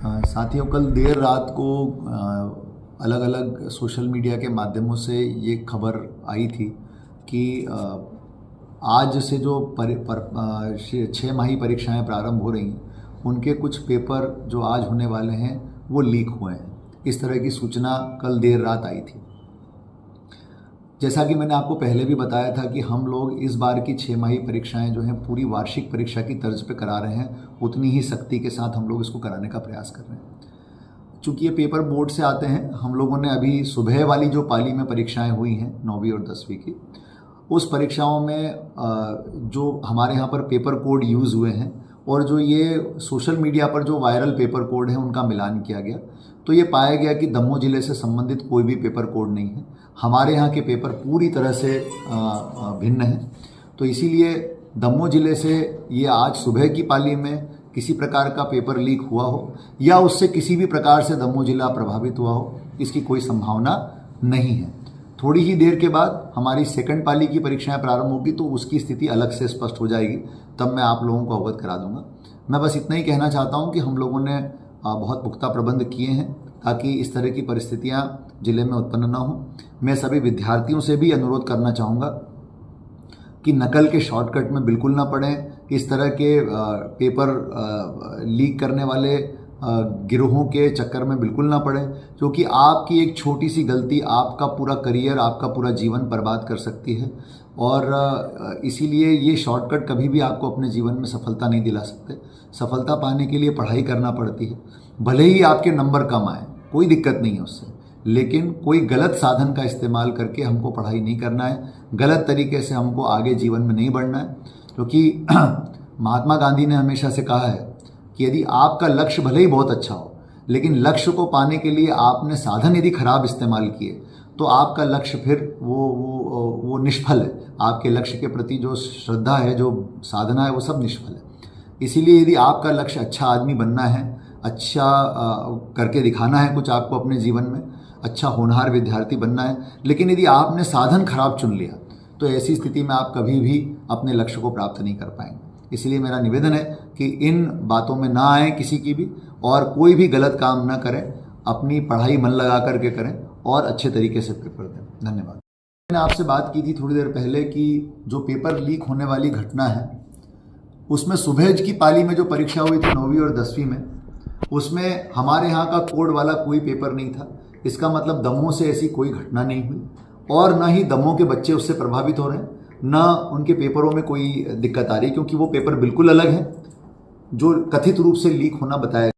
साथियों, कल देर रात को अलग अलग सोशल मीडिया के माध्यमों से ये खबर आई थी कि आज से जो 6 माही परीक्षाएं प्रारंभ हो रही हैं, उनके कुछ पेपर जो आज होने वाले हैं वो लीक हुए हैं। इस तरह की सूचना कल देर रात आई थी। जैसा कि मैंने आपको पहले भी बताया था कि हम लोग इस बार की 6 माही परीक्षाएं जो हैं पूरी वार्षिक परीक्षा की तर्ज पे करा रहे हैं, उतनी ही सख्ती के साथ हम लोग इसको कराने का प्रयास कर रहे हैं। चूँकि ये पेपर बोर्ड से आते हैं, हम लोगों ने अभी सुबह वाली जो पाली में परीक्षाएं हुई हैं 9वीं और 10वीं की, उस परीक्षाओं में जो हमारे यहाँ पर पेपर कोड यूज़ हुए हैं और जो ये सोशल मीडिया पर जो वायरल पेपर कोड है उनका मिलान किया गया, तो ये पाया गया कि दमोह ज़िले से संबंधित कोई भी पेपर कोड नहीं है। हमारे यहाँ के पेपर पूरी तरह से भिन्न हैं। तो इसीलिए दमोह ज़िले से ये आज सुबह की पाली में किसी प्रकार का पेपर लीक हुआ हो या उससे किसी भी प्रकार से दमोह ज़िला प्रभावित हुआ हो, इसकी कोई संभावना नहीं है। थोड़ी ही देर के बाद हमारी सेकंड पाली की परीक्षाएं प्रारंभ होगी तो उसकी स्थिति अलग से स्पष्ट हो जाएगी, तब मैं आप लोगों को अवगत करा दूंगा। मैं बस इतना ही कहना चाहता हूं कि हम लोगों ने बहुत पुख्ता प्रबंध किए हैं ताकि इस तरह की परिस्थितियां जिले में उत्पन्न ना हो। मैं सभी विद्यार्थियों से भी अनुरोध करना चाहूँगा कि नकल के शॉर्टकट में बिल्कुल ना पड़ें, इस तरह के पेपर लीक करने वाले गिरोहों के चक्कर में बिल्कुल ना पड़े, क्योंकि आपकी एक छोटी सी गलती आपका पूरा करियर, आपका पूरा जीवन बर्बाद कर सकती है। और इसीलिए ये शॉर्टकट कभी भी आपको अपने जीवन में सफलता नहीं दिला सकते। सफलता पाने के लिए पढ़ाई करना पड़ती है। भले ही आपके नंबर कम आए, कोई दिक्कत नहीं है उससे, लेकिन कोई गलत साधन का इस्तेमाल करके हमको पढ़ाई नहीं करना है, गलत तरीके से हमको आगे जीवन में नहीं बढ़ना है। क्योंकि महात्मा गांधी ने हमेशा से कहा है कि यदि आपका लक्ष्य भले ही बहुत अच्छा हो, लेकिन लक्ष्य को पाने के लिए आपने साधन यदि खराब इस्तेमाल किए तो आपका लक्ष्य फिर वो निष्फल है। आपके लक्ष्य के प्रति जो श्रद्धा है, जो साधना है, वो सब निष्फल है। इसीलिए यदि आपका लक्ष्य अच्छा आदमी बनना है, अच्छा करके दिखाना है कुछ आपको अपने जीवन में, अच्छा होनहार विद्यार्थी बनना है, लेकिन यदि आपने साधन खराब चुन लिया तो ऐसी स्थिति में आप कभी भी अपने लक्ष्य को प्राप्त नहीं कर पाएंगे। इसलिए मेरा निवेदन है कि इन बातों में ना आए किसी की भी, और कोई भी गलत काम ना करें, अपनी पढ़ाई मन लगा करके करें और अच्छे तरीके से पेपर दें। धन्यवाद। मैंने आपसे बात की थी थोड़ी देर पहले कि जो पेपर लीक होने वाली घटना है, उसमें सुबह की पाली में जो परीक्षा हुई थी 9वीं और 10वीं में, उसमें हमारे यहाँ का कोड वाला कोई पेपर नहीं था। इसका मतलब दमोह से ऐसी कोई घटना नहीं हुई और ना ही दमोह के बच्चे उससे प्रभावित हो रहे हैं, ना उनके पेपरों में कोई दिक्कत आ रही, क्योंकि वो पेपर बिल्कुल अलग है जो कथित रूप से लीक होना बताया